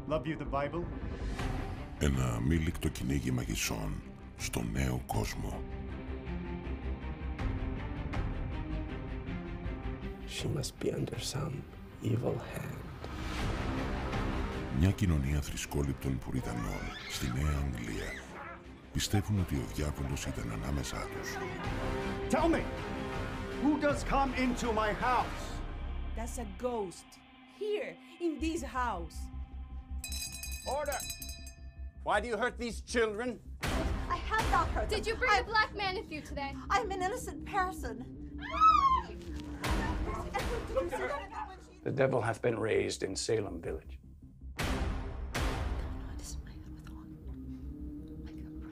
Love you the Bible. Ένα αμήλικτο κυνήγι μαγισσών στο νέο κόσμο. She must be under some evil hand. Μια κοινωνία θρησκόληπτων Πουριτανών στη Νέα Αγγλία πιστεύουν ότι ο διάβολος ήταν ανάμεσά τους. Tell me, who does come into my house? That's a ghost. Here, in this house. Order! Why do you hurt these children? I have not hurt them. Did you bring a black man with you today? I'm an innocent person. The devil hath been raised in Salem village.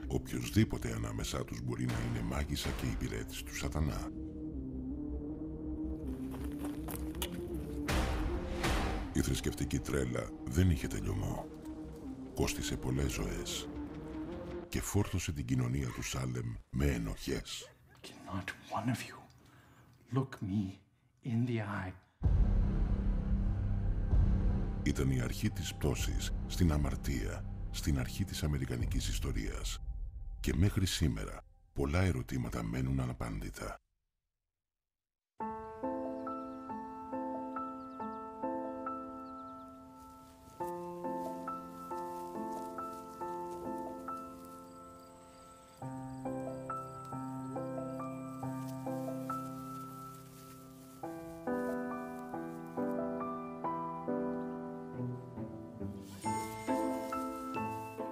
Οποιοσδήποτε ανάμεσά τους μπορεί να είναι μάγισσα και υπηρέτης του σατανά. Η θρησκευτική τρέλα δεν είχε τελειωμό. Κόστισε πολλές ζωές και φόρτωσε την κοινωνία του Σάλεμ με ενοχές. Cannot one of you look me in the eye? Ήταν η αρχή της πτώσης στην αμαρτία, στην αρχή της αμερικανικής ιστορίας. Και μέχρι σήμερα, πολλά ερωτήματα μένουν αναπάντητα.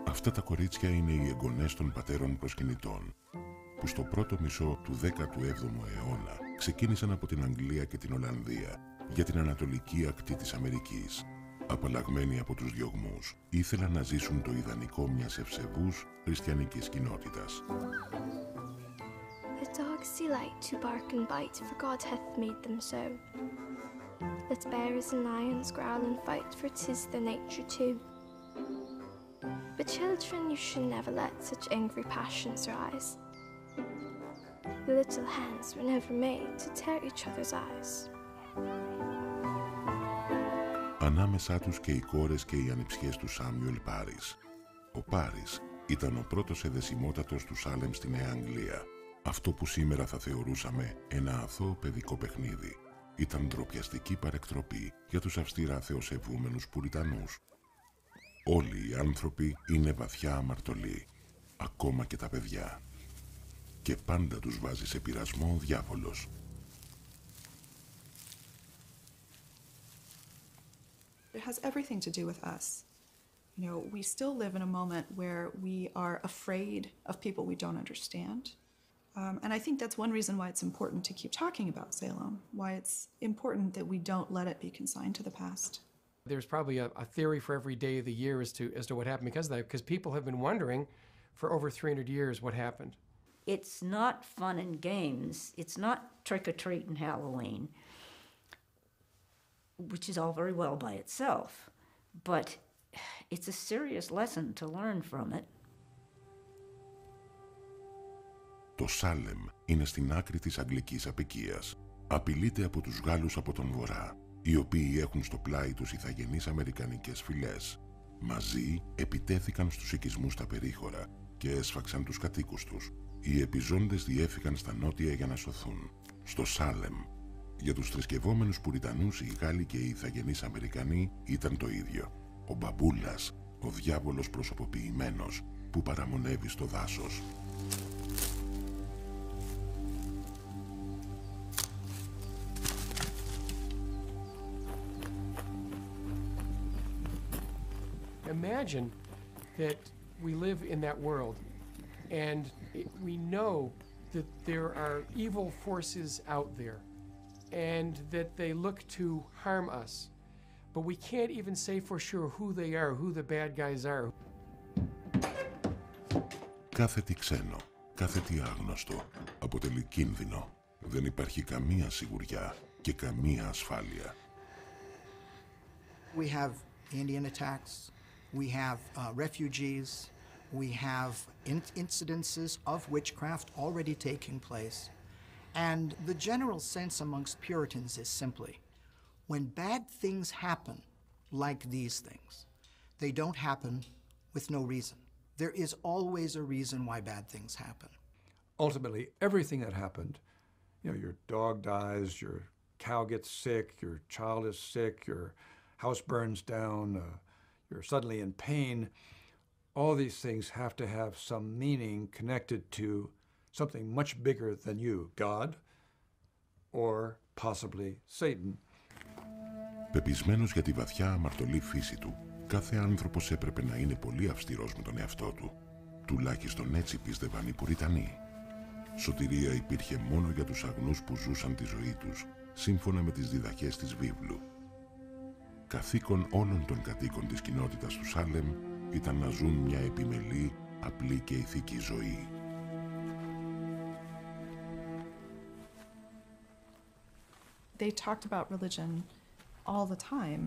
Αυτά τα κορίτσια είναι οι εγγονές των πατέρων προσκυνητών, που στο πρώτο μισό του 17ου αιώνα ξεκίνησαν από την Αγγλία και την Ολλανδία για την ανατολική ακτή της Αμερικής. Απαλλαγμένοι από τους διωγμούς, ήθελαν να ζήσουν το ιδανικό μιας ευσεβούς χριστιανικής κοινότητας. The dogs delight to bark and bite, for God hath made them so. Let bears and lions growl and fight, for 'tis their nature too. But children, you should never let such angry passions rise. The little hands were never made to tear each other's eyes. Ανάμεσά τους και οι κόρες και οι ανιψιές του Σάμιουελ Πάρις. Ο Πάρις ήταν ο πρώτος εδεσιμότατος του Σάλεμ στη Νέα Αγγλία. Αυτό που σήμερα θα θεωρούσαμε ένα αθώο παιδικό παιχνίδι ήταν ντροπιαστική παρεκτροπή για τους αυστηρά θεοσεβούμενους Πουριτανούς. Όλοι οι άνθρωποι είναι βαθιά αμαρτωλοί, ακόμα και τα παιδιά. Και πάντα τους βάζει σε πειρασμό ο διάβολος. It has everything to do with us. You know, we still live in a moment where we are afraid of people we don't understand. And I think that's one reason why it's important to keep talking about Salem, why it's important that we don't let it be consigned to the past. There's probably a theory for every day of the year as to what happened because of that, because people have been wondering for over 300 years what happened. It's not fun and games. It's not trick-or-treat and Halloween, which is all very well by itself, but it's a serious lesson to learn from it. Το Σάλεμ είναι στην άκρη της αγγλικής αποικίας. Απειλείται από τους Γάλλους από τον Βορρά, οι οποίοι έχουν στο πλάι τους ηθαγενείς αμερικανικές φυλές. Μαζί επιτέθηκαν στους οικισμούς στα περίχωρα και έσφαξαν τους κατοίκους τους. Οι επιζώντες διέφυγαν στα νότια για να σωθούν. Στο Σάλεμ, για τους θρησκευόμενους Πουριτανούς, οι Γάλλοι και οι ηθαγενείς Αμερικανοί ήταν το ίδιο. Ο μπαμπούλας, ο διάβολος προσωποποιημένος, που παραμονεύει στο δάσος. Imagine that we live in that world and we know that there are evil forces out there and that they look to harm us, but we can't even say for sure who they are, who the bad guys are. Κάθε τι ξένο, κάθε τι άγνωστο αποτελεί κίνδυνο. Δεν υπάρχει καμία σιγουριά και καμία ασφάλεια. We have Indian attacks. We have refugees, we have incidences of witchcraft already taking place. And the general sense amongst Puritans is simply, when bad things happen, like these things, They don't happen with no reason. There is always a reason why bad things happen. Ultimately, everything that happened, your dog dies, your cow gets sick, your child is sick, your house burns down, you're suddenly in pain, all these things have to have some meaning connected to something much bigger than you, God, or possibly Satan. Πεπισμένος για τη βαθιά αμαρτωλή φύση του, κάθε άνθρωπος έπρεπε να είναι πολύ αυστηρός με τον εαυτό του. Τουλάχιστον έτσι πίστευαν οι Πουριτανοί. Σωτηρία υπήρχε μόνο για τους αγνούς που ζούσαν τη ζωή τους, σύμφωνα με τις διδαχές της βίβλου. Καθήκον όλων των κατοίκων της κοινότητας του Σάλεμ ήταν να ζουν μια επιμελή, απλή και ηθική ζωή. They talked about religion all the time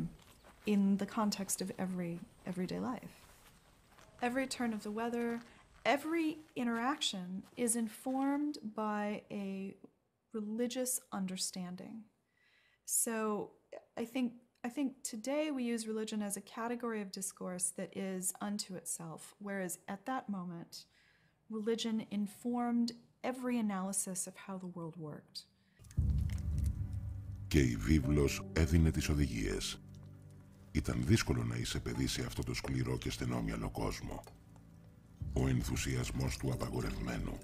in the context of everyday life. Every turn of the weather, every interaction is informed by a religious understanding. So I think today we use religion as a category of discourse that is unto itself, whereas at that moment, religion informed every analysis of how the world worked. Και η βίβλος έδινε τις οδηγίες. Ήταν δύσκολο να είσαι παιδί σε αυτό το σκληρό και στενόμυαλο κόσμο. Ο ενθουσιασμός του απαγορευμένου.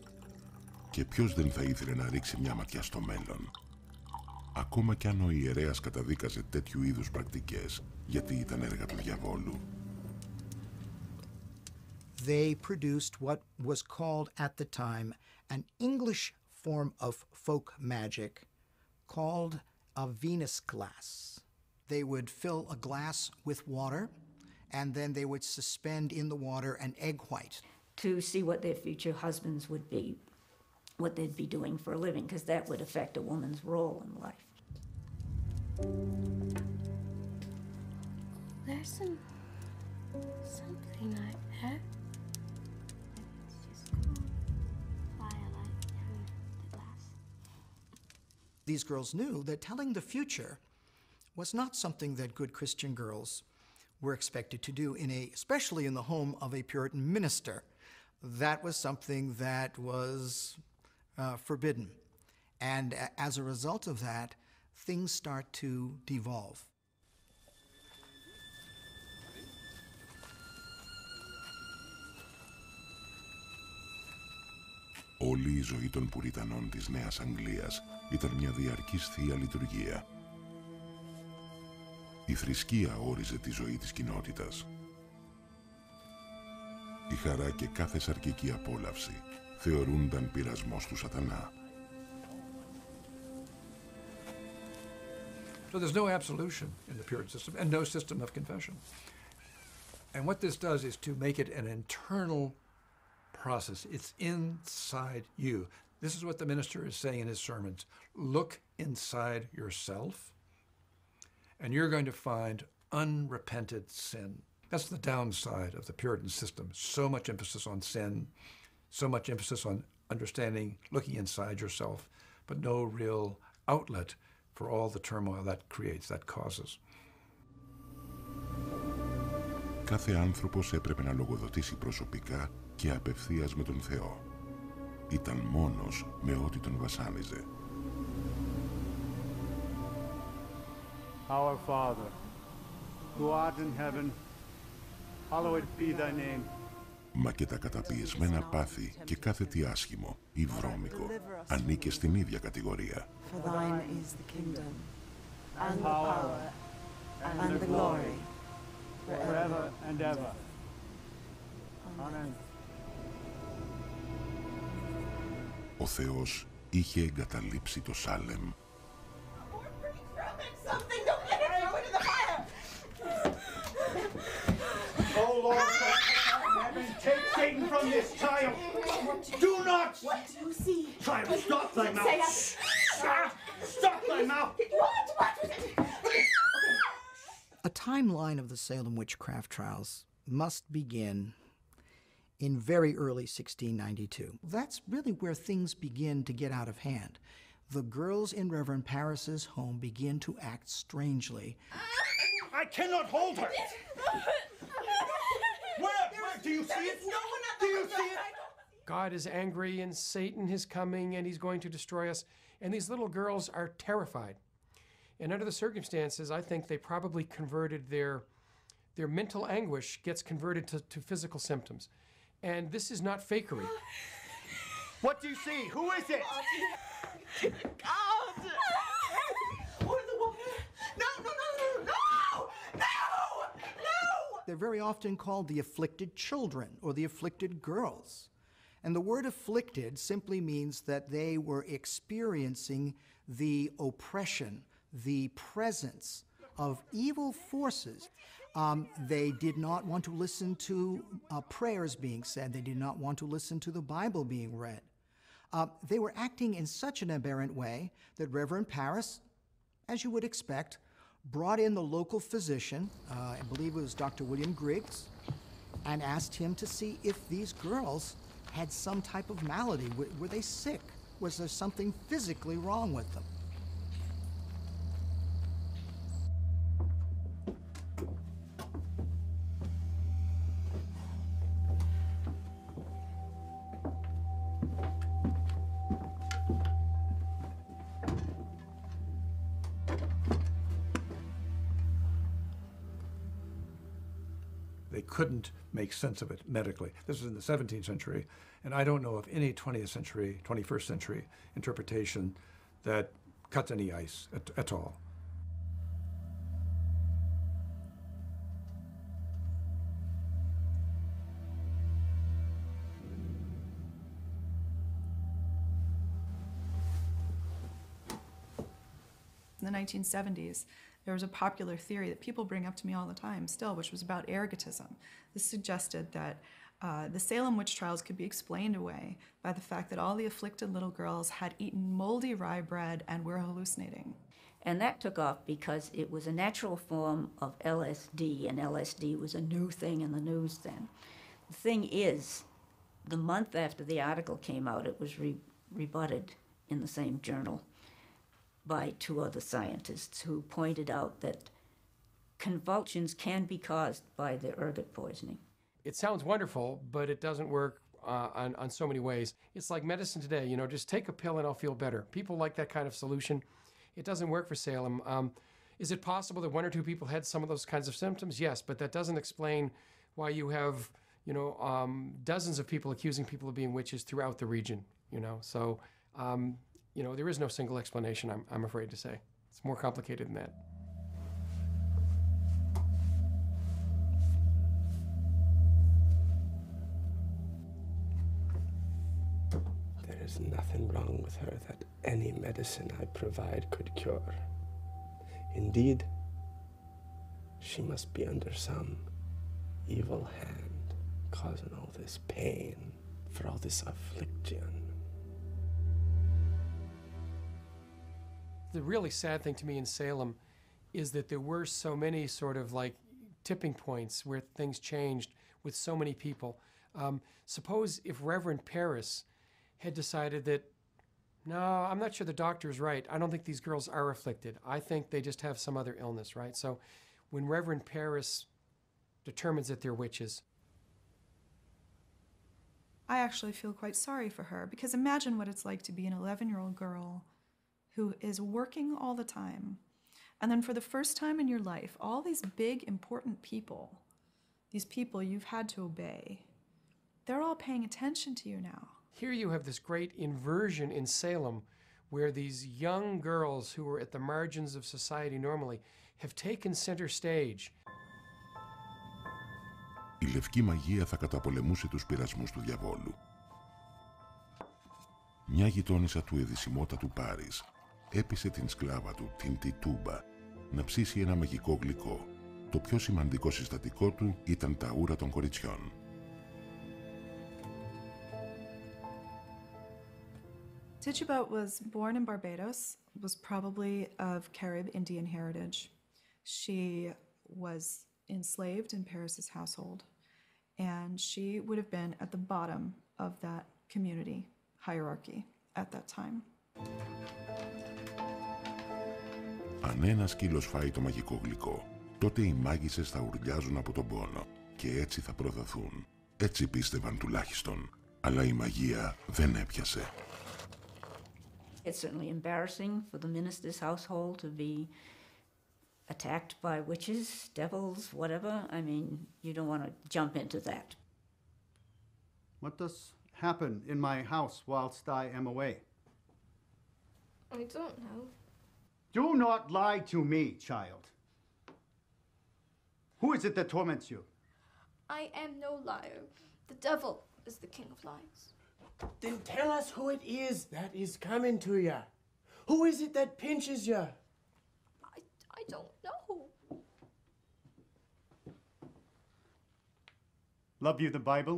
Και ποιος δεν θα ήθελε να ρίξει μια ματιά στο μέλλον. Ακόμα κι αν ο ιερέας καταδίκαζε τέτοιου είδους πρακτικές, γιατί ήταν έργα του διαβόλου. They produced what was called at the time an English form of folk magic called a Venus glass. They would fill a glass with water, and then they would suspend in the water an egg white. To see what their future husbands would be, what they'd be doing for a living, because that would affect a woman's role in life. There's something like that. It's just called firelight through the glass. These girls knew that telling the future was not something that good Christian girls were expected to do, especially in the home of a Puritan minister. That was something that was forbidden. And as a result of that, things start to devolve. Όλη η ζωή των Πουριτανών της Νέας Αγγλίας ήταν μια διαρκής θεία λειτουργία. Η θρησκεία όριζε τη ζωή της κοινότητας. Η χαρά και κάθε σαρκική απόλαυση θεωρούνταν πειρασμός του σατανά. So there's no absolution in the Puritan system and no system of confession. And what this does is to make it an internal process. It's inside you. This is what the minister is saying in his sermons. Look inside yourself, and you're going to find unrepented sin. That's the downside of the Puritan system. So much emphasis on sin, so much emphasis on understanding, looking inside yourself, but no real outlet for all the turmoil that creates, that causes. Κάθε άνθρωπος έπρεπε να λογοδοτήσει προσωπικά και απευθείας με τον Θεό. Ήταν μόνος με ό,τι τον βασάνιζε. Our Father, who art in heaven, hallowed be thy name. Μα και τα καταπιεσμένα πάθη και κάθε τι άσχημο ή βρώμικο ανήκε στην ίδια κατηγορία. For thine is the kingdom, and the power, and the glory, forever and ever. Amen. Ο Θεός είχε εγκαταλείψει το Σάλεμ. Something, don't let it throw it in the fire! Oh Lord, heaven, take Satan from this child! Do not! What do you see? Child, stop thy mouth! Stop thy mouth! A timeline of the Salem witchcraft trials must begin in very early 1692. That's really where things begin to get out of hand. The girls in Reverend Parris's home begin to act strangely. I cannot hold her! Where? Do you see it? Do you see it? God is angry and Satan is coming and he's going to destroy us. And these little girls are terrified. And under the circumstances, I think they probably converted their mental anguish gets converted to physical symptoms. And this is not fakery. What do you see? Who is it? God! They're very often called the afflicted children or the afflicted girls. And the word afflicted simply means that they were experiencing the oppression, the presence of evil forces. They did not want to listen to prayers being said. They did not want to listen to the Bible being read. They were acting in such an aberrant way that Reverend Parris, as you would expect, brought in the local physician, I believe it was Dr. William Griggs, and asked him to see if these girls had some type of malady. Were they sick? Was there something physically wrong with them? They couldn't make sense of it medically. This is in the 17th century, and I don't know of any 20th century, 21st century interpretation that cuts any ice at all. In the 1970s, there was a popular theory that people bring up to me all the time still, which was about ergotism. This suggested that the Salem witch trials could be explained away by the fact that all the afflicted little girls had eaten moldy rye bread and were hallucinating. And that took off because it was a natural form of LSD, and LSD was a new thing in the news then. The thing is, the month after the article came out, it was rebutted in the same journal by two other scientists who pointed out that convulsions can be caused by the ergot poisoning. It sounds wonderful, but it doesn't work on so many ways. It's like medicine today, you know, just take a pill and I'll feel better. People like that kind of solution. It doesn't work for Salem. Is it possible that one or two people had some of those kinds of symptoms? Yes, but that doesn't explain why you have, you know, dozens of people accusing people of being witches throughout the region, you know. So, you know, there is no single explanation, I'm afraid to say. It's more complicated than that. There is nothing wrong with her that any medicine I provide could cure. Indeed, she must be under some evil hand, causing all this pain, for all this affliction. The really sad thing to me in Salem is that there were so many sort of like tipping points where things changed with so many people. Suppose if Reverend Parris had decided that, no, I'm not sure the doctor's right. I don't think these girls are afflicted. I think they just have some other illness, right? So when Reverend Parris determines that they're witches. I actually feel quite sorry for her, because imagine what it's like to be an 11-year-old girl who is working all the time, and then for the first time in your life, all these big, important people, these people you've had to obey, they're all paying attention to you now. Here you have this great inversion in Salem where these young girls who were at the margins of society normally have taken center stage. Η Λευκή Μαγεία θα καταπολεμούσε τους πειρασμούς του διαβόλου. Μια γειτόνισσα του εδυσιμότατου Πάρις έπεισε την σκλάβα του, την Τιτούμπα, να ψήσει ένα μαγικό γλυκό. Το πιο σημαντικό συστατικό του ήταν τα ούρα των κοριτσιών. Tituba was born in Barbados, was probably of Carib Indian heritage. She was enslaved in Paris's household, and she would have been at the bottom of that community hierarchy at that time. Αν ένα σκύλος φάει το μαγικό γλυκό, τότε οι μάγισσες θα ουρλιάζουν από τον πόνο. και έτσι θα προδοθούν. Έτσι πίστευαν τουλάχιστον. Αλλά η μαγεία δεν έπιασε. It's certainly embarrassing for the minister's household to be attacked by witches, devils, whatever. I mean, you don't want to jump into that. What does happen in my house whilst I am away? I don't know. Do not lie to me, child. Who is it that torments you? I am no liar. The devil is the king of lies. Then tell us who it is that is coming to you. Who is it that pinches you? I don't know. Love you the Bible?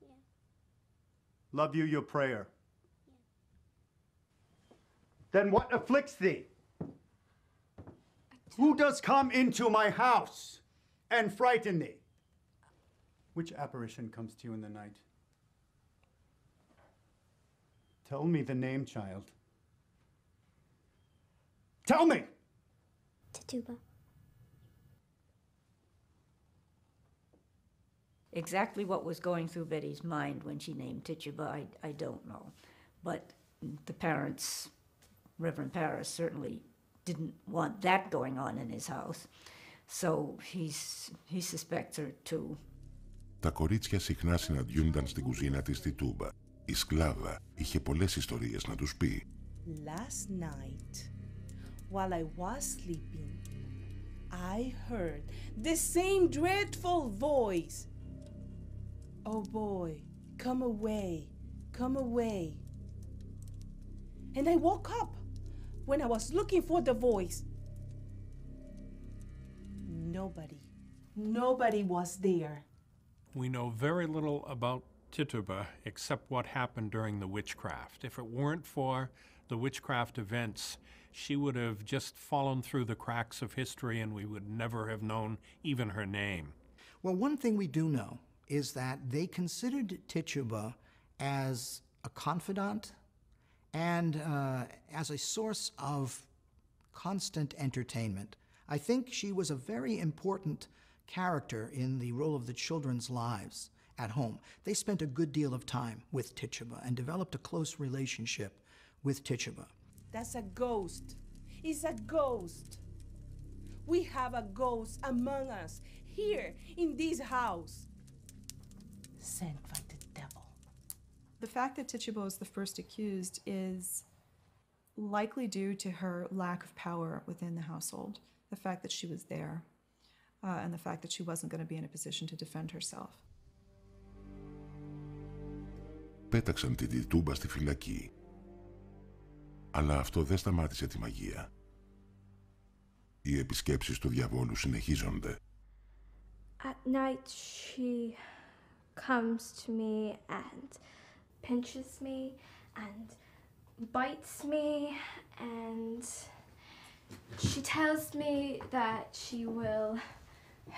Yeah. Love you your prayer? Yeah. Then what afflicts thee? Who does come into my house and frighten thee? Which apparition comes to you in the night? Tell me the name, child. Tell me! Tituba. Exactly what was going through Betty's mind when she named Tituba, I don't know. But the parents, Reverend Parris, certainly didn't want that going on in his house. So he suspects her too. Τα κορίτσια συχνά συναντιούνταν στην κουζίνα της στη Τούμπα. Η σκλάβα είχε πολλές ιστορίες να τους πει. Last night, while I was sleeping, I heard the same dreadful voice. Oh boy, come away, come away. And I woke up when I was looking for the voice. Nobody was there. We know very little about Tituba except what happened during the witchcraft. If it weren't for the witchcraft events, she would have just fallen through the cracks of history and we would never have known even her name. Well, one thing we do know is that they considered Tituba as a confidant and as a source of constant entertainment. I think she was a very important character in the role of the children's lives at home. They spent a good deal of time with Tituba and developed a close relationship with Tituba. That's a ghost. It's a ghost. We have a ghost among us here in this house. Sent by the devil. The fact that Tituba was the first accused is likely due to her lack of power within the household. The fact that she was there and the fact that she wasn't going to be in a position to defend herself. Πέταξαν την Τιτούμπα στη φυλακή. Αλλά αυτό δεν σταμάτησε τη μαγεία. Οι επισκέψεις του διαβόλου συνεχίζονται. At night she comes to me and pinches me and bites me and she tells me that she will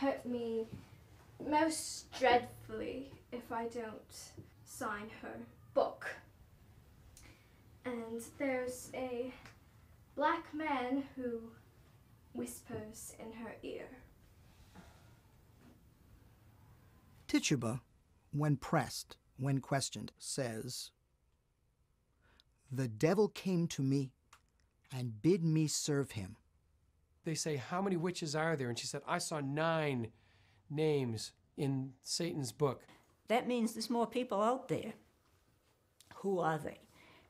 hurt me most dreadfully if I don't sign her book. And there's a black man who whispers in her ear. Tituba, when pressed, when questioned, says, "The devil came to me and bid me serve him." They say, how many witches are there? And she said, I saw 9 names in Satan's book. That means there's more people out there. Who are they?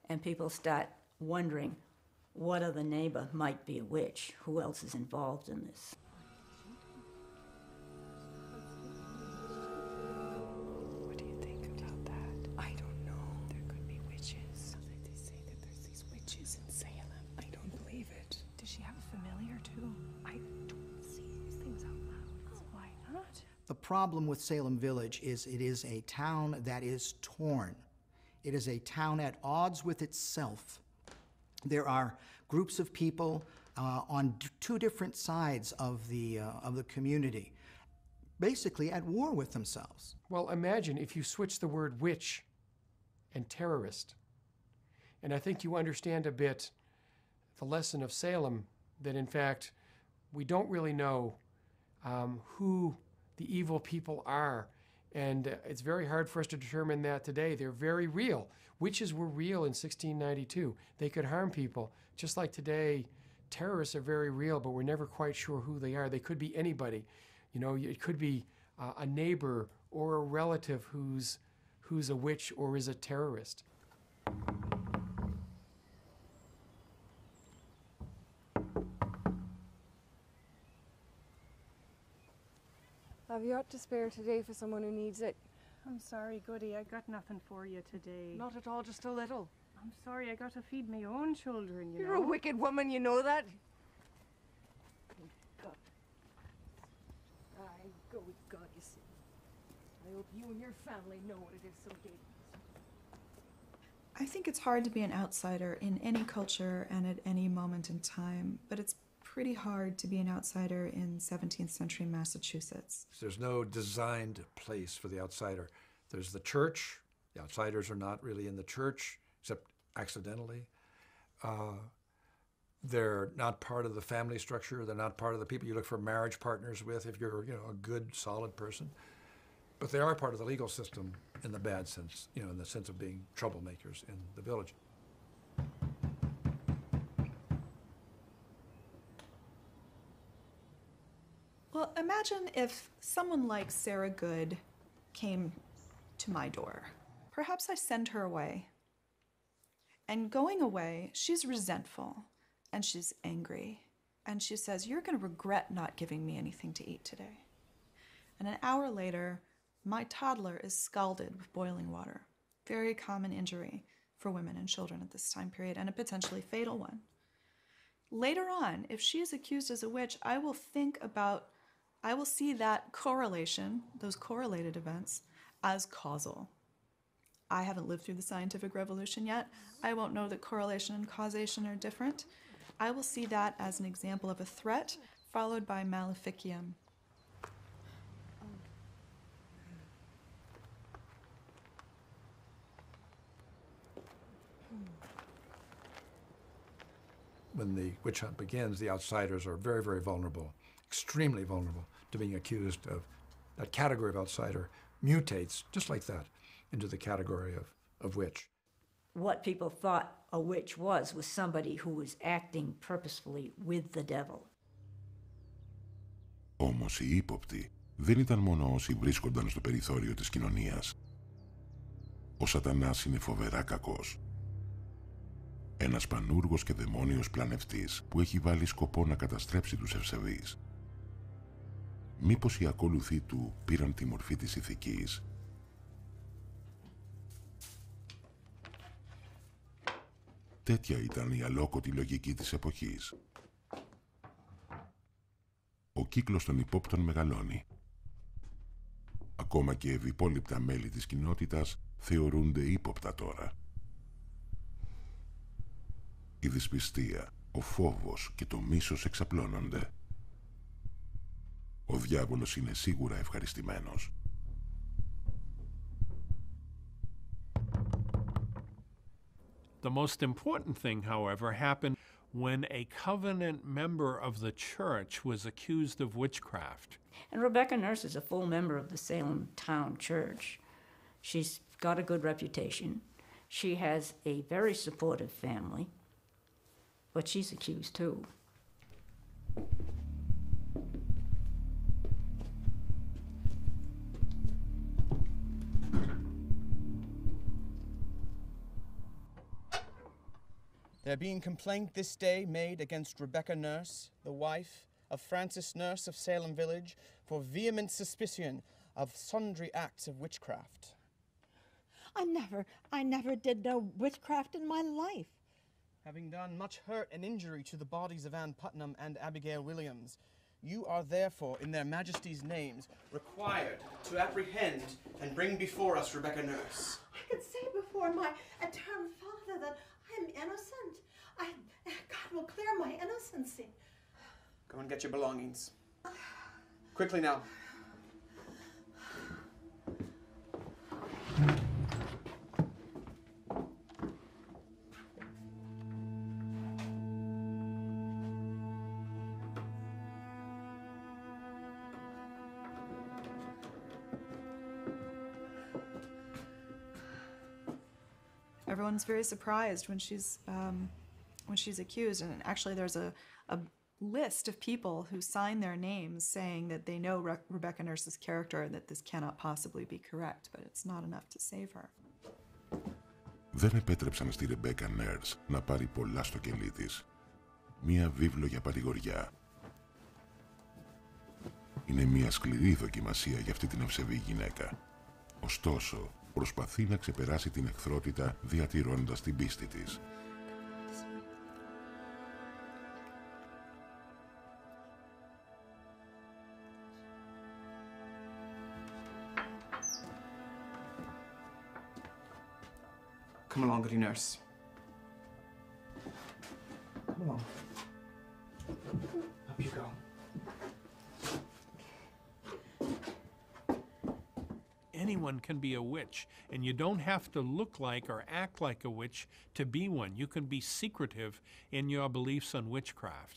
And people start wondering, what other neighbor might be a witch? Who else is involved in this? What do you think about that? I don't know. There could be witches. They say that there's these witches in Salem. I don't believe it. Does she have a familiar too? I don't see these things out loud. Why not? The problem with Salem Village is it is a town that is torn. It is a town at odds with itself. There are groups of people on 2 different sides of the community, basically at war with themselves. Well, imagine if you switch the word witch and terrorist. And I think you understand a bit the lesson of Salem, that in fact, we don't really know who the evil people are. And it's very hard for us to determine that today. They're very real. Witches were real in 1692. They could harm people. Just like today, terrorists are very real, but we're never quite sure who they are. They could be anybody. You know, it could be a neighbor or a relative who's a witch or is a terrorist. Have you ought to spare today for someone who needs it? I'm sorry, Goody, I got nothing for you today. Not at all, just a little. I'm sorry, I got to feed my own children, you know. You're a wicked woman, you know that. God. I go with God, you see. I hope you and your family know what it is someday. I think it's hard to be an outsider in any culture and at any moment in time, but it's pretty hard to be an outsider in 17th century Massachusetts. There's no designed place for the outsider. There's the church. The outsiders are not really in the church, except accidentally. They're not part of the family structure. They're not part of the people you look for marriage partners with if you're, you know, a good, solid person. But they are part of the legal system in the bad sense, you know, in the sense of being troublemakers in the village. Well, imagine if someone like Sarah Good came to my door. Perhaps I send her away. And going away, she's resentful and she's angry. And she says, "You're going to regret not giving me anything to eat today." And an hour later, my toddler is scalded with boiling water. Very common injury for women and children at this time period, and a potentially fatal one. Later on, if she is accused as a witch, I will see that correlation, those correlated events, as causal. I haven't lived through the scientific revolution yet. I won't know that correlation and causation are different. I will see that as an example of a threat followed by maleficium. When the witch hunt begins, the outsiders are very, very vulnerable, extremely vulnerable to being accused of. That category of outsider mutates, just like that, into the category of witch. What people thought a witch was somebody who was acting purposefully with the devil. Όμως οι ύποπτοι δεν ήταν μόνο όσοι βρίσκονταν στο περιθώριο της κοινωνίας. Ο σατανάς είναι φοβερά κακός. Ένας πανούργος και δαιμόνιος πλανευτής που έχει βάλει σκοπό να καταστρέψει τους ευσεβείς. Μήπως οι ακόλουθοί του πήραν τη μορφή της ηθικής? Τέτοια ήταν η αλόκοτη λογική της εποχής. Ο κύκλος των υπόπτων μεγαλώνει. Ακόμα και ευυπόλοιπτα μέλη της κοινότητας θεωρούνται ύποπτα τώρα. Η δυσπιστία, ο φόβος και το μίσος εξαπλώνονται. Ο διάβολος είναι σίγουρα ευχαριστημένος. The most important thing, however, happened when a covenant member of the church was accused of witchcraft. And Rebecca Nurse is a full member of the Salem town church. She's got a good reputation. She has a very supportive family, but she's accused too. There being complaint this day made against Rebecca Nurse, the wife of Francis Nurse of Salem village, for vehement suspicion of sundry acts of witchcraft. I never did no witchcraft in my life. Having done much hurt and injury to the bodies of Ann Putnam and Abigail Williams, you are therefore, in their majesties' names, required to apprehend and bring before us Rebecca Nurse. I can say before my eternal Father that I'm innocent. God will clear my innocency. Go and get your belongings. Quickly now. Everyone's very surprised when she's accused, and actually there's a list of people who sign their names saying that they know Rebecca Nurse's character and that this cannot possibly be correct, but it's not enough to save her. Δεν επέτρεψαν στη Ρεμπέκα Νέρς να πάρει πολλά στο κελί της. Μία βίβλο για παρηγοριά. Είναι μία σκληρή δοκιμασία για αυτή την ευσεβή γυναίκα. Ωστόσο, προσπαθεί να ξεπεράσει την εχθρότητα διατηρώντας την πίστη της. Come along, goody nurse. Come along. Up you go. Anyone can be a witch, and you don't have to look like or act like a witch to be one. You can be secretive in your beliefs on witchcraft.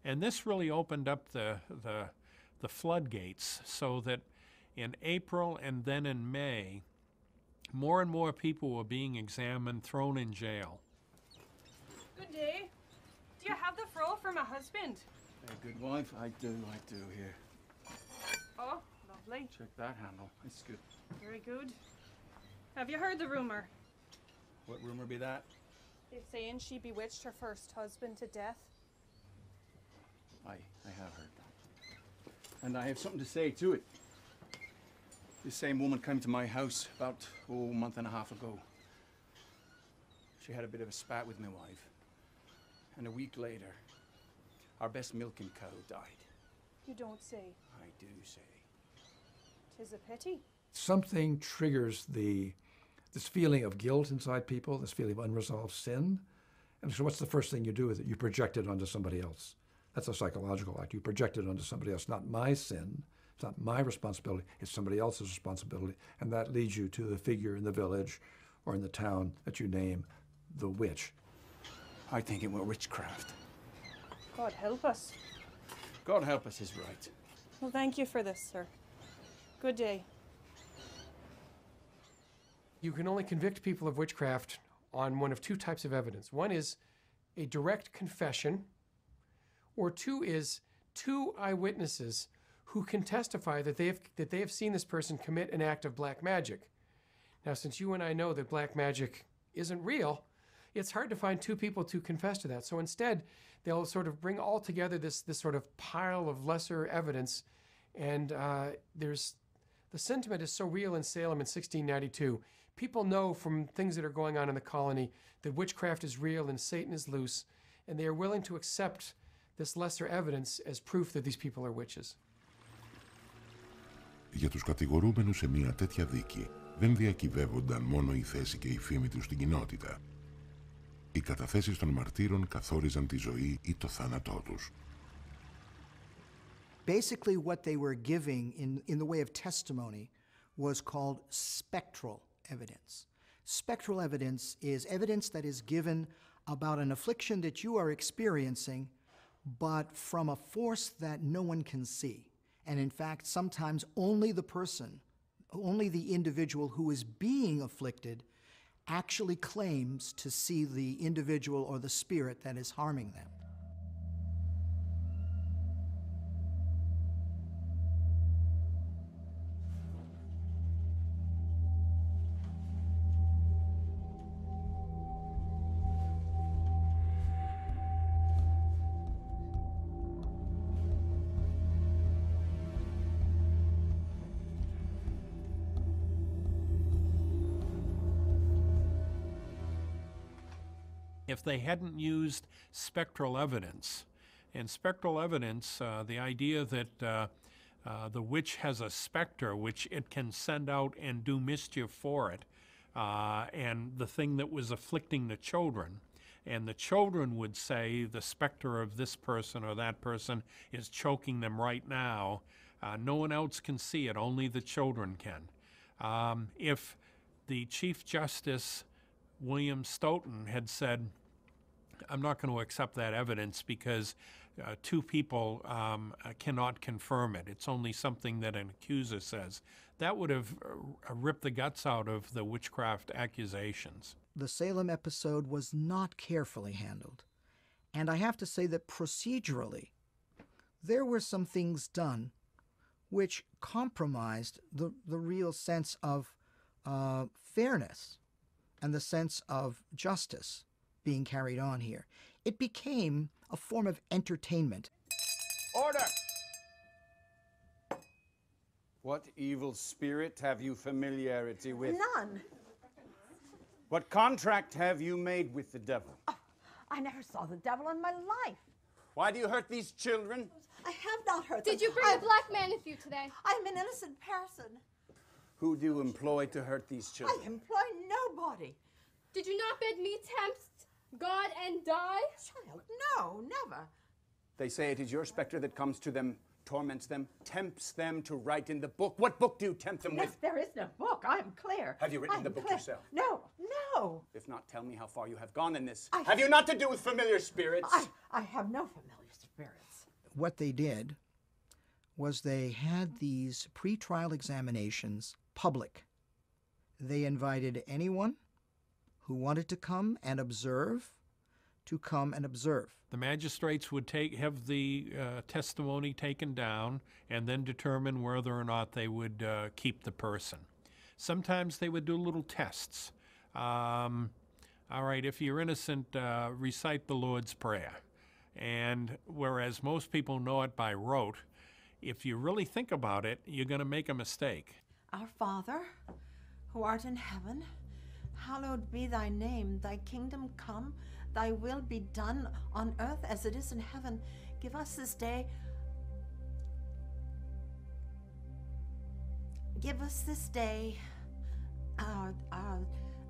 And this really opened up the floodgates so that in April and then in May, more and more people were being examined, thrown in jail. Good day. Do you have the furl for my husband? Hey, good wife, I do here. Oh, lovely. Check that handle, it's good. Very good. Have you heard the rumor? What rumor be that? They're saying she bewitched her first husband to death. I have heard that. And I have something to say to it. This same woman came to my house about, a month and a half ago. She had a bit of a spat with my wife. And a week later, our best milking cow died. You don't say. I do say. 'Tis a pity. Something triggers this feeling of guilt inside people, this feeling of unresolved sin. And so what's the first thing you do with it? You project it onto somebody else. That's a psychological act. You project it onto somebody else. Not my sin. It's not my responsibility. It's somebody else's responsibility. And that leads you to the figure in the village or in the town that you name the witch. I think it was witchcraft. God help us. God help us is right. Well, thank you for this, sir. Good day. You can only convict people of witchcraft on one of two types of evidence. One is a direct confession, or two is two eyewitnesses who can testify that they have seen this person commit an act of black magic. Now, since you and I know that black magic isn't real, it's hard to find two people to confess to that. So instead, they'll sort of bring all together this sort of pile of lesser evidence, and the sentiment is so real in Salem in 1692. People know from things that are going on in the colony that witchcraft is real and Satan is loose, and they are willing to accept this lesser evidence as proof that these people are witches. Για τους κατηγορούμενους σε μια τέτοια δίκη δεν διακυβεύονταν μόνο η θέση και η φήμη τους στην κοινότητα. Οι καταθέσεις των μαρτύρων καθόριζαν τη ζωή ή το θάνατό τους. Basically, what they were giving in the way of testimony was called spectral evidence. Spectral evidence is evidence that is given about an affliction that you are experiencing, but from a force that no one can see. And in fact, sometimes only the person, only the individual who is being afflicted actually claims to see the individual or the spirit that is harming them. If they hadn't used spectral evidence, and spectral evidence, the idea that the witch has a specter which it can send out and do mischief for it, and the thing that was afflicting the children, and the children would say the specter of this person or that person is choking them right now. No one else can see it, only the children can. If the Chief Justice William Stoughton had said, I'm not going to accept that evidence because two people cannot confirm it. It's only something that an accuser says. That would have ripped the guts out of the witchcraft accusations. The Salem episode was not carefully handled. And I have to say that procedurally, there were some things done which compromised the real sense of fairness and the sense of justice being carried on here. It became a form of entertainment. Order! What evil spirit have you familiarity with? None. What contract have you made with the devil? I never saw the devil in my life. Why do you hurt these children? I have not hurt them. Did you bring a black man with you today? I'm an innocent person. Who do you employ to hurt these children? I employ nobody. Did you not bid me tempt God and die? Child, no, never. They say it is your specter that comes to them, torments them, tempts them to write in the book. What book do you tempt them with? There is no book. I am clear. Have you written the book yourself? No, no. If not, tell me how far you have gone in this. Have you not to do with familiar spirits? I have no familiar spirits. What they did was they had these pre-trial examinations public. They invited anyone who wanted to come and observe to come and observe. The magistrates would have the testimony taken down and then determine whether or not they would keep the person. Sometimes they would do little tests. All right, if you're innocent, recite the Lord's Prayer. And whereas most people know it by rote, if you really think about it, you're going to make a mistake. Our Father, who art in heaven, hallowed be thy name. Thy kingdom come, thy will be done on earth as it is in heaven. Give us this day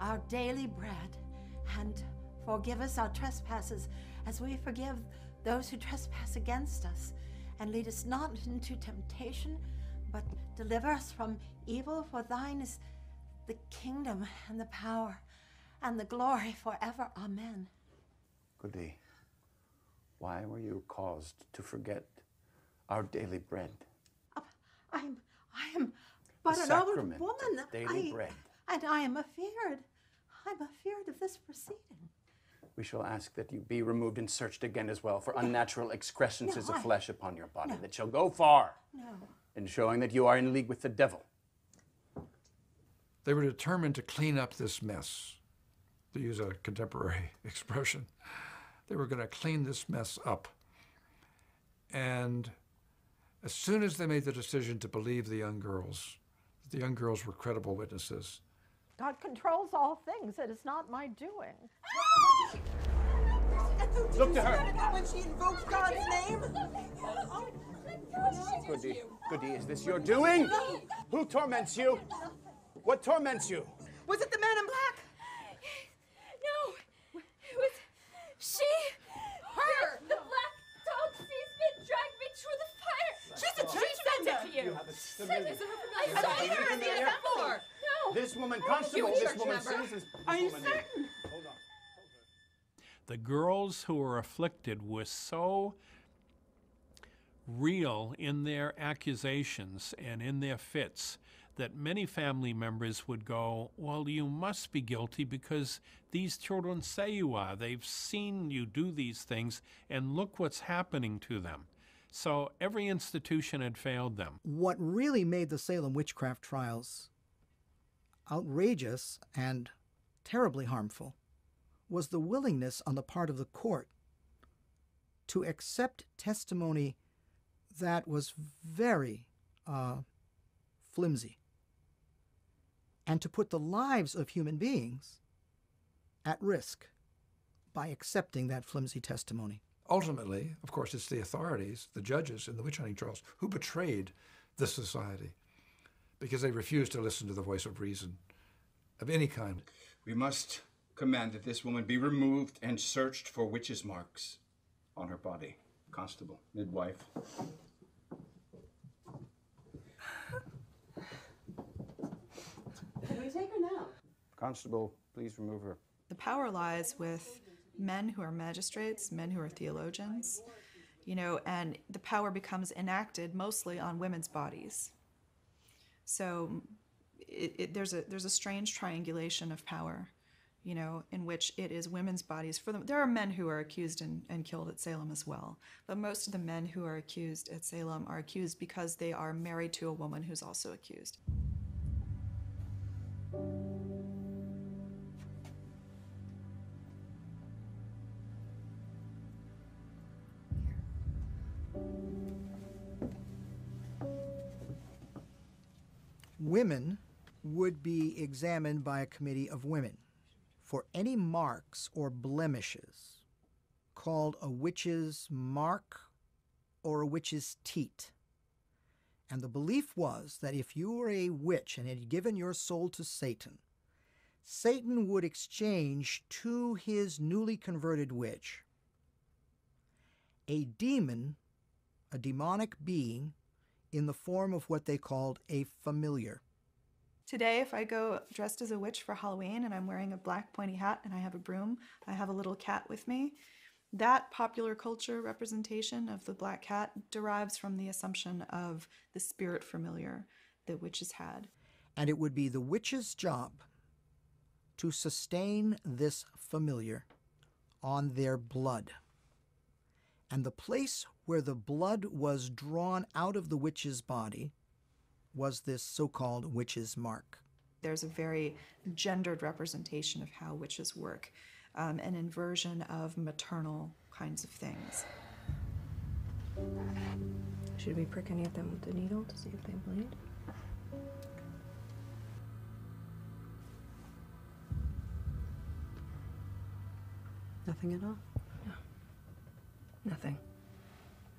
our daily bread, and forgive us our trespasses as we forgive those who trespass against us. And lead us not into temptation, but deliver us from evil. For thine is the kingdom and the power and the glory forever. Amen. Goody, why were you caused to forget our daily bread? I am but The an old sacrament woman. of daily bread. And I am afeared. I'm afeared of this proceeding. We shall ask that you be removed and searched again as well for unnatural excrescences of flesh upon your body that shall go far in showing that you are in league with the devil. They were determined to clean up this mess, to use a contemporary expression. They were going to clean this mess up. And as soon as they made the decision to believe the young girls were credible witnesses, God controls all things. It is not my doing. Look to her. When she invoked God's name? Goody, Goody, is this your doing? Who torments you? What torments you? Was it the man in black? No, it was she. Her. The black dog sees me, dragged me through the fire. She's a She church sent member. it to you. You have a familiar. I saw her in the before. No. This woman, Oh, constable, you this church woman member. sees this. Are you woman certain? Hold on. The girls who were afflicted were so real in their accusations and in their fits that many family members would go, well, you must be guilty because these children say you are. They've seen you do these things, and look what's happening to them. So every institution had failed them. What really made the Salem witchcraft trials outrageous and terribly harmful was the willingness on the part of the court to accept testimony that was very flimsy, and to put the lives of human beings at risk by accepting that flimsy testimony. ultimately, of course, it's the authorities, the judges in the witch hunting trials, who betrayed this society because they refused to listen to the voice of reason of any kind. We must command that this woman be removed and searched for witches' marks on her body. Constable, midwife. Can we take her now? Constable, please remove her. The power lies with men who are magistrates, men who are theologians. you know, and the power becomes enacted mostly on women's bodies. So there's a strange triangulation of power, you know, in which it is women's bodies. There are men who are accused and killed at Salem as well, but most of the men who are accused at Salem are accused because they are married to a woman who's also accused. Women would be examined by a committee of women for any marks or blemishes called a witch's mark or a witch's teat. And the belief was that if you were a witch and had given your soul to Satan, Satan would exchange to his newly converted witch a demon, a demonic being, in the form of what they called a familiar. Today, if I go dressed as a witch for Halloween and I'm wearing a black pointy hat and I have a broom, I have a little cat with me, that popular culture representation of the black cat derives from the assumption of the spirit familiar that witches had. And it would be the witch's job to sustain this familiar on their blood. And the place where the blood was drawn out of the witch's body was this so-called witch's mark. There's a very gendered representation of how witches work, an inversion of maternal kinds of things. Should we prick any of them with the needle to see if they bleed? Nothing at all? No. Nothing.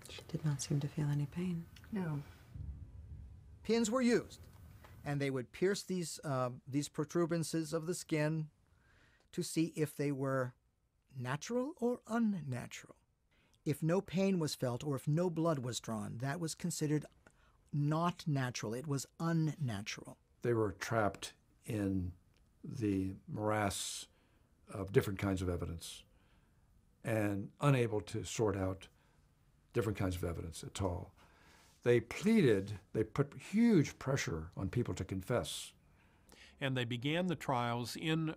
She did not seem to feel any pain. No. Pins were used, and they would pierce these protuberances of the skin to see if they were natural or unnatural. If no pain was felt or if no blood was drawn, that was considered not natural. It was unnatural. They were trapped in the morass of different kinds of evidence and unable to sort out different kinds of evidence at all. They pleaded, they put huge pressure on people to confess. And they began the trials in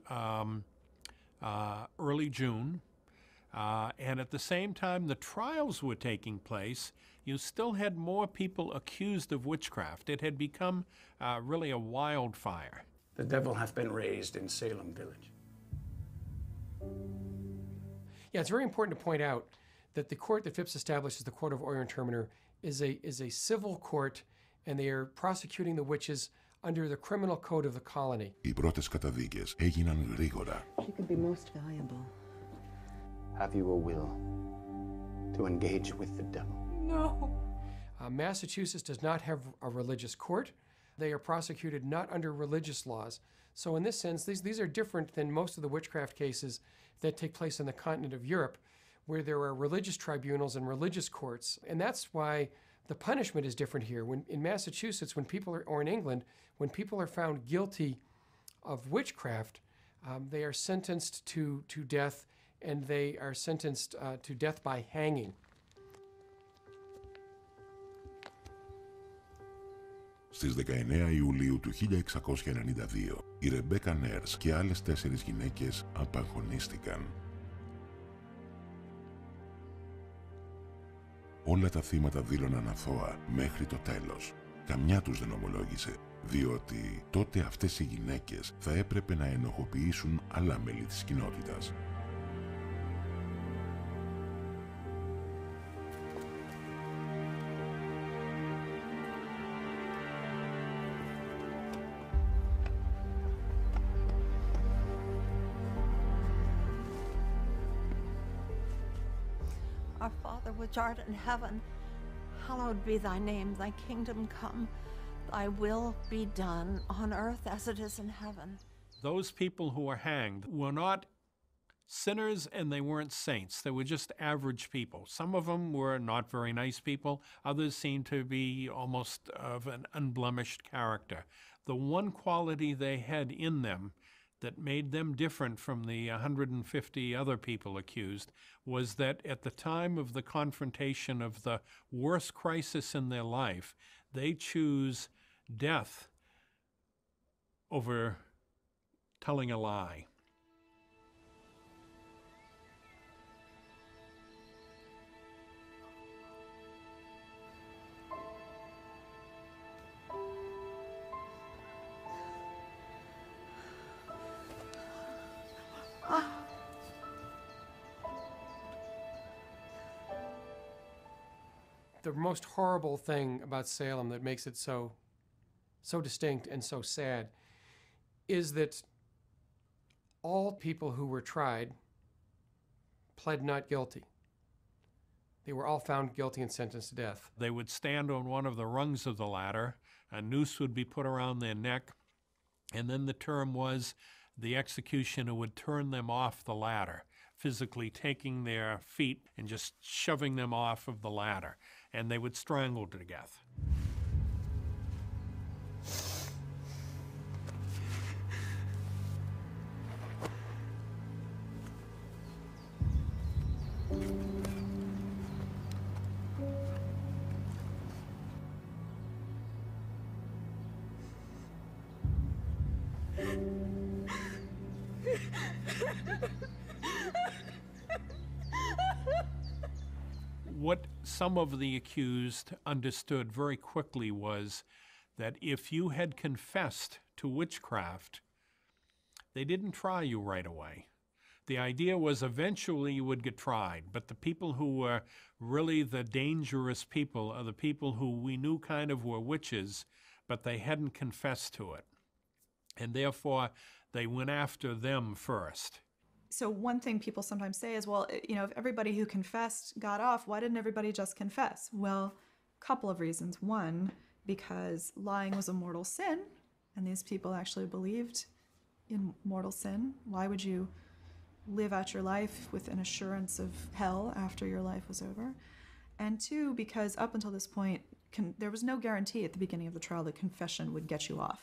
early June. And at the same time the trials were taking place, you still had more people accused of witchcraft. It had become really a wildfire. The devil hath been raised in Salem village. Yeah, it's very important to point out that the court that Phipps established, the Court of Oyer and Terminer, is a civil court, and they are prosecuting the witches under the criminal code of the colony. Οι πρώτες καταδίκες έγιναν γρήγορα. She could be most valuable. Have you a will to engage with the devil? No. Massachusetts does not have a religious court. They are prosecuted not under religious laws. So in this sense, these are different than most of the witchcraft cases that take place in the continent of Europe, where there are religious tribunals and religious courts. And that's why the punishment is different here. When in Massachusetts, or in England, when people are found guilty of witchcraft, they are sentenced to death, and they are sentenced to death by hanging. Στις 19 Ιουλίου του 1692, η Ρεμπέκα Νέρς και άλλες 4 γυναίκες απαγχωνίστηκαν. Όλα τα θύματα δήλωναν αθώα μέχρι το τέλος. Καμιά τους δεν ομολόγησε, διότι τότε αυτές οι γυναίκες θα έπρεπε να ενοχοποιήσουν άλλα μέλη της κοινότητας. Our Father which art in heaven, hallowed be thy name, thy kingdom come, thy will be done on earth as it is in heaven. Those people who were hanged were not sinners and they weren't saints. They were just average people. Some of them were not very nice people. Others seemed to be almost of an unblemished character. The one quality they had in them that made them different from the 150 other people accused was that at the time of the confrontation of the worst crisis in their life, they choose death over telling a lie. The most horrible thing about Salem that makes it so distinct and so sad is that all people who were tried pled not guilty. They were all found guilty and sentenced to death. They would stand on one of the rungs of the ladder, a noose would be put around their neck, and then the term was the executioner would turn them off the ladder, physically taking their feet and just shoving them off of the ladder, and they would strangle to death. What some of the accused understood very quickly was that if you had confessed to witchcraft, they didn't try you right away. The idea was eventually you would get tried, but the people who were really the dangerous people are the people who we knew kind of were witches, but they hadn't confessed to it. And therefore, they went after them first. So one thing people sometimes say is, well, you know, if everybody who confessed got off, why didn't everybody just confess? Well, a couple of reasons. One, because lying was a mortal sin, and these people actually believed in mortal sin. Why would you live out your life with an assurance of hell after your life was over? And two, because up until this point, there was no guarantee at the beginning of the trial that confession would get you off.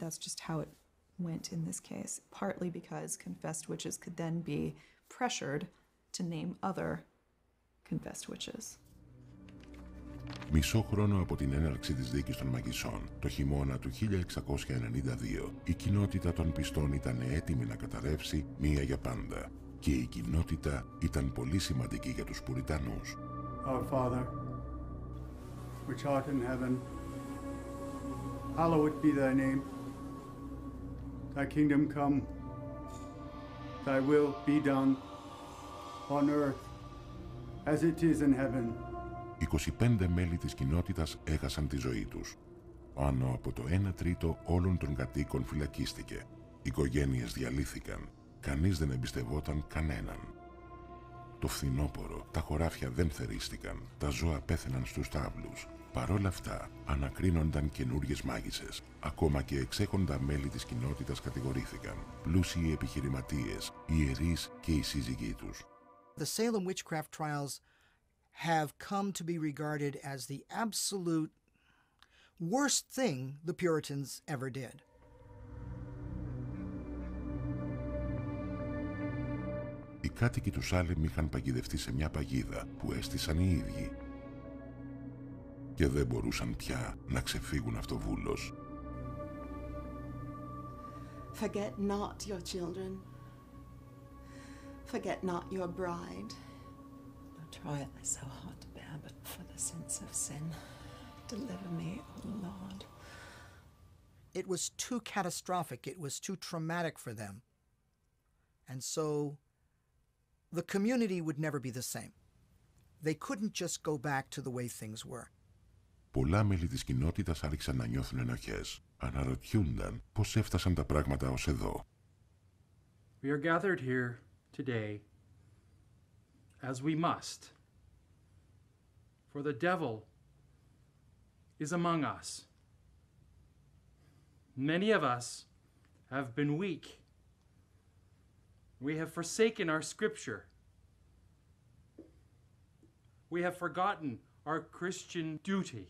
That's just how it went in this case, partly because confessed witches could then be pressured to name other confessed witches. Μισό χρόνο από την έναρξη της δίκης των Μαγισσών, το χειμώνα του 1692, η κοινότητα των πιστών ήταν έτοιμη να καταρρεύσει μία για πάντα. Και η κοινότητα ήταν πολύ σημαντική για τους Πουριτανούς. Our Father, which art in heaven, hallowed be thy name. Thy kingdom come, thy will be done, on earth, as it is in heaven. 25 μέλη της κοινότητας έχασαν τη ζωή τους. Πάνω από το 1/3 όλων των κατοίκων φυλακίστηκε. Οι οικογένειες διαλύθηκαν. Κανείς δεν εμπιστευόταν κανέναν. Το φθινόπωρο, τα χωράφια δεν θερίστηκαν. Τα ζώα πέθαιναν στους στάβλους. Παρόλα αυτά, ανακρίνονταν καινούριες μάγισσες. Ακόμα και εξέχοντα μέλη της κοινότητας κατηγορήθηκαν. Πλούσιοι επιχειρηματίες, ιερείς και οι σύζυγοί τους. The Salem witchcraft trials have come to be regarded as the absolute worst thing the Puritans ever did. Οι κάτοικοι του Σάλεμ είχαν παγιδευτεί σε μια παγίδα που έστησαν οι ίδιοι. Και δεν μπορούσαν πια να ξεφύγουν αυτοβούλως. Forget not your children. Forget not your bride. The trial is so hard to bear, but for the sins of sin, deliver me, O Lord. It was too catastrophic. It was too traumatic for them. And so the community would never be the same. They couldn't just go back to the way things were. Πολλά μέλη της κοινότητας άρχισαν να νιώθουν ενοχές. Αναρωτιούνταν πώς έφτασαν τα πράγματα ως εδώ. We are gathered here today as we must. For the devil is among us. Many of us have been weak. We have forsaken our scripture. We have forgotten our Christian duty.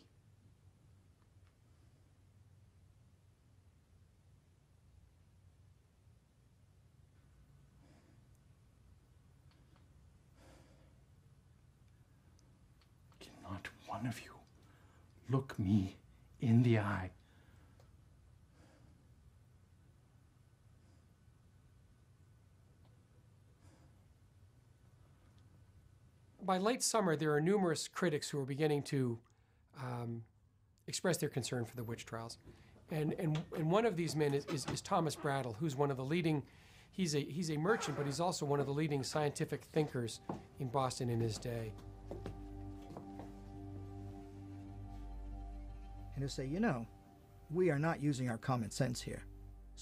one of you look me in the eye. By late summer, there are numerous critics who are beginning to express their concern for the witch trials. And one of these men is Thomas Brattle, who's one of the leading, he's a merchant, but he's also one of the leading scientific thinkers in Boston in his day. And he'll say, you know, we are not using our common sense here.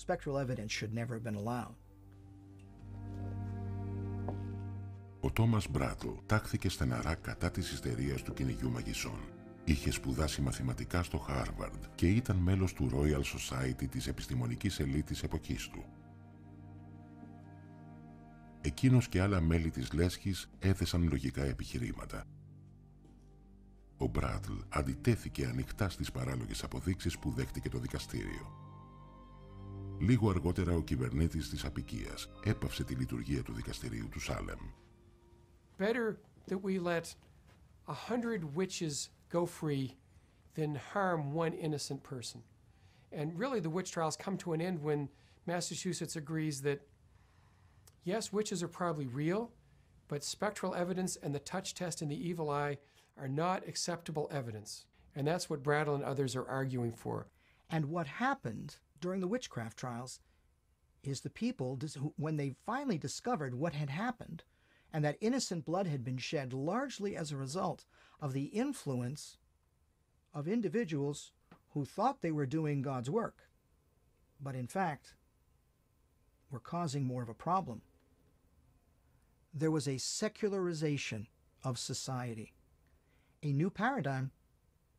Spectral evidence should never have been allowed. Ο Τόμας Μπράτλ τάχθηκε στεναρά κατά της ιστερίας του κυνηγιού μαγισσών. Είχε σπουδάσει μαθηματικά στο Χάρβαρντ και ήταν μέλος του Royal Society της επιστημονικής ελίτ της εποχής του. Εκείνος και άλλα μέλη της λέσχης έθεσαν λογικά επιχειρήματα. Ο Μπράτλ αντιτέθηκε ανοιχτά στις παράλογες αποδείξεις που δέχτηκε το δικαστήριο. Λίγο αργότερα ο κυβερνήτης της αποικίας έπαυσε τη λειτουργία του δικαστηρίου του Σάλεμ. Better that we let 100 witches go free than harm one innocent person. And really the witch trials come to an end when Massachusetts agrees that, yes, witches are probably real, but spectral evidence and the touch test and the evil eye are not acceptable evidence. And that's what Brattle and others are arguing for. And what happened during the witchcraft trials is the people, when they finally discovered what had happened, and that innocent blood had been shed largely as a result of the influence of individuals who thought they were doing God's work, but in fact were causing more of a problem. There was a secularization of society. A new paradigm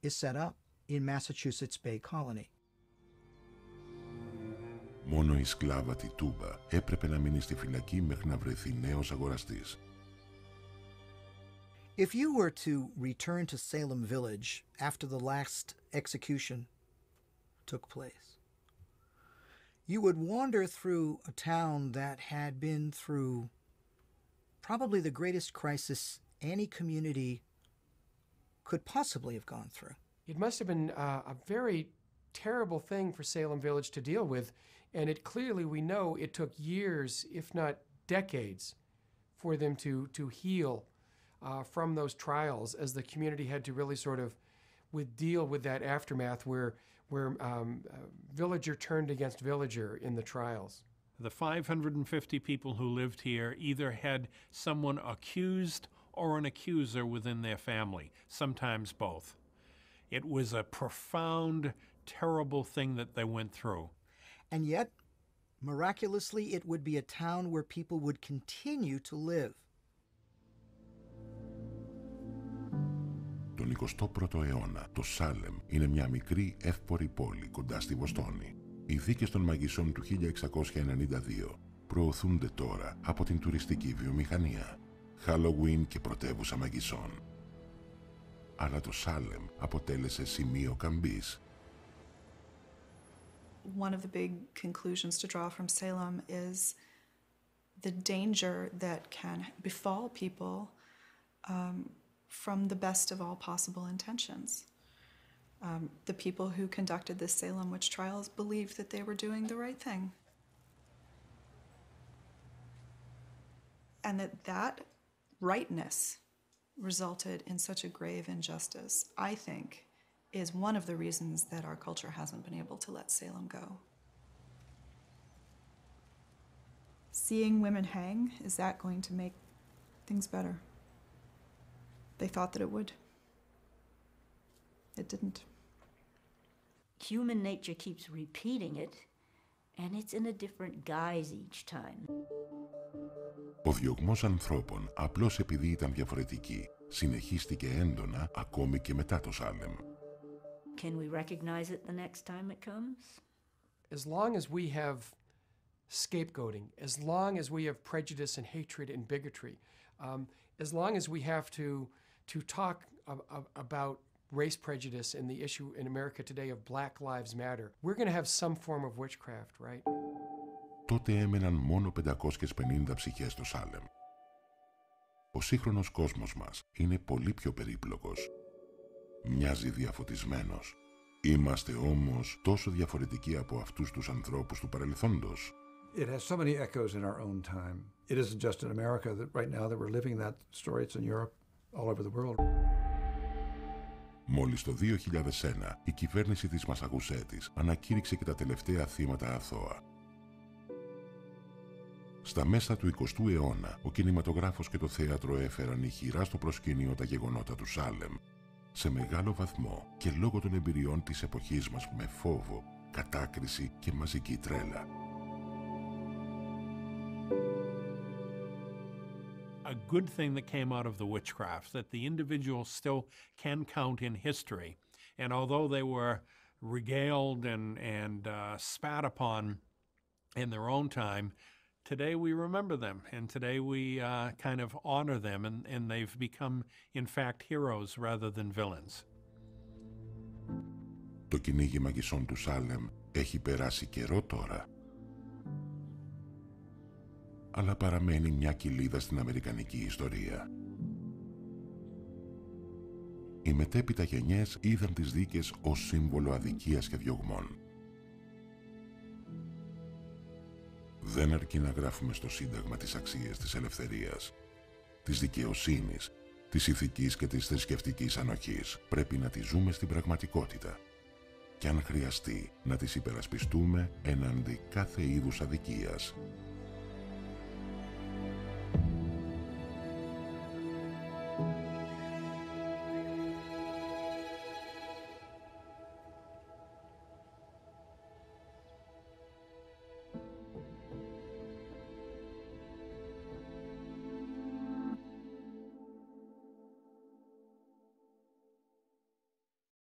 is set up in Massachusetts Bay Colony. Μόνο η σκλάβα Τιτούμπα έπρεπε να μείνει στη φυλακή μέχρι να βρεθεί νέος αγοραστής. If you were to return to Salem village after the last execution took place, you would wander through a town that had been through probably the greatest crisis any community could possibly have gone through. It must have been a very terrible thing for Salem Village to deal with, and it clearly, we know, it took years, if not decades, for them to heal from those trials, as the community had to really sort of deal with that aftermath where villager turned against villager in the trials. The 550 people who lived here either had someone accused or an accuser within their family, sometimes both. It was a profound, terrible thing that they went through. And yet, miraculously, it would be a town where people would continue to live. Τον 21ο αιώνα, το Σάλεμ είναι μια μικρή εύπορη πόλη κοντά στη Βοστόνη. Οι δίκες των μαγισσών του 1692 προωθούνται τώρα από την τουριστική βιομηχανία, Halloween και πρωτεύουσα μαγισσών. Αλλά το Σάλεμ αποτέλεσε σημείο καμπής. One of the big conclusions to draw from Salem is the danger that can befall people from the best of all possible intentions. The people who conducted the Salem witch trials believed that they were doing the right thing. And that rightness resulted in such a grave injustice, I think, is one of the reasons that our culture hasn't been able to let Salem go. Seeing women hang, is that going to make things better? They thought that it would. It didn't. Human nature keeps repeating it, and it's in a different guise each time. Ο διωγμός ανθρώπων, απλώς επειδή ήταν διαφορετικοί, συνεχίστηκε έντονα ακόμη και μετά το Σάλεμ. Can we recognize it the next time it comes? As long as we have scapegoating, as long as we have prejudice and hatred and bigotry, as long as we have to talk about race prejudice and the issue in America today of Black Lives Matter, we're going to have some form of witchcraft, right? Τότε έμεναν μόνο 550 ψυχές στο Σάλεμ. Ο σύγχρονος κόσμος μας είναι πολύ πιο περίπλοκος. Μοιάζει διαφωτισμένος. Είμαστε όμως τόσο διαφορετικοί από αυτούς τους ανθρώπους του παρελθόντος. It has so many echoes in our own time. It isn't just in America that right now that we're living that story. It's in Europe, all over the world. Μόλις το 2001 η κυβέρνηση της Μασαγουσέτης ανακήρυξε και τα τελευταία θύματα αθώα. Στα μέσα του 20ου αιώνα, ο κινηματογράφος και το θέατρο έφεραν ηχηρά στο προσκήνιο τα γεγονότα του Σάλεμ, σε μεγάλο βαθμό και λόγω των εμπειριών της εποχής μας με φόβο, κατάκριση και μαζική τρέλα. A good thing that came out of the witchcraft, that the individuals still can count in history. And although they were regaled and spat upon in their own time, today we remember them, and today we kind of honor them, and they've become, in fact, heroes rather than villains. Το κυνήγι μαγισσών του Σάλεμ έχει περάσει καιρό τώρα, αλλά παραμένει μια κοιλίδα στην αμερικανική ιστορία. Οι μετέπειτα γενιές είδαν τις δίκες ως σύμβολο αδικίας και διωγμών. Δεν αρκεί να γράφουμε στο Σύνταγμα τις αξίες της ελευθερίας, της δικαιοσύνης, της ηθικής και της θρησκευτικής ανοχής. Πρέπει να τις ζούμε στην πραγματικότητα και αν χρειαστεί να τις υπερασπιστούμε έναντι κάθε είδους αδικίας.